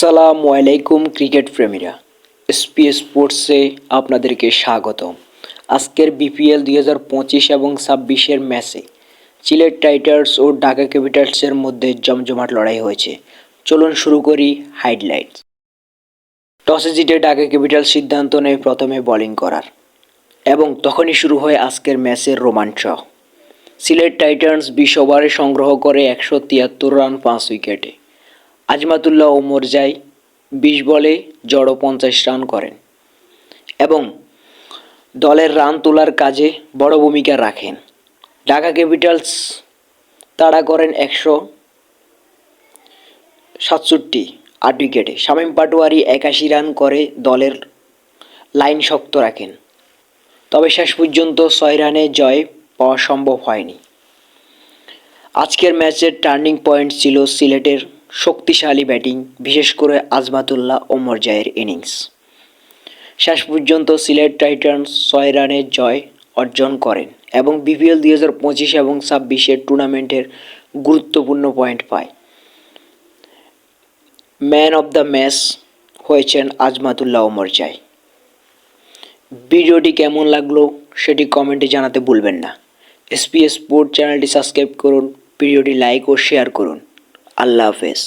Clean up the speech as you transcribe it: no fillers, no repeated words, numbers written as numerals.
আসসালামু আলাইকুম cricket প্রেমীরা, SP স্পোর্টসে আপনাদেরকে স্বাগতম। আজকের বিপিএল 2025 এবং 26-এর ম্যাচে সিলেট টাইটান্স ও ঢাকা ক্যাপিটালসের মধ্যে জমজমাট লড়াই হয়েছে। চলুন শুরু করি হাইলাইটস। টসে জিতে ঢাকা ক্যাপিটালস সিদ্ধান্ত নেয় প্রথমে বোলিং করার এবং তখনই শুরু হয় আজকের ম্যাচের রোমাঞ্চ। সিলেট টাইটান্স 20 ওভারে সংগ্রহ করে 173 রান 5 উইকেটে। আজমাতুল্লাহ ওমর জাই 20 বলে জড়ো 50 রান করেন এবং দলের রান তোলার কাজে বড় ভূমিকা রাখেন। ঢাকা ক্যাপিটালস তাড়া করেন 167 8 উইকেটে। শামীম পাটোয়ারি 81 রান করে দলের লাইন শক্ত রাখেন, তবে শেষ পর্যন্ত 6 রানে জয় পাওয়া সম্ভব হয়নি। আজকের ম্যাচের টার্নিং পয়েন্ট ছিল সিলেটের শক্তিশালী ব্যাটিং, বিশেষ করে আজমাতুল্লাহ ওমর জায়ের ইনিংস। শেষ পর্যন্ত সিলেট টাইটান্স 6 রানে জয় অর্জন করেন এবং বিপিএল 2025 এবং 26-এর টুর্নামেন্টের গুরুত্বপূর্ণ পয়েন্ট পায়। ম্যান অব দ্য ম্যাচ হয়েছেন আজমাতুল্লাহ ওমর জাই। ভিডিওটি কেমন লাগলো সেটি কমেন্টে জানাতে ভুলবেন না। এসপি স্পোর্ট চ্যানেলটি সাবস্ক্রাইব করুন, ভিডিওটি লাইক ও শেয়ার করুন। আল্লাহ হাফেজ।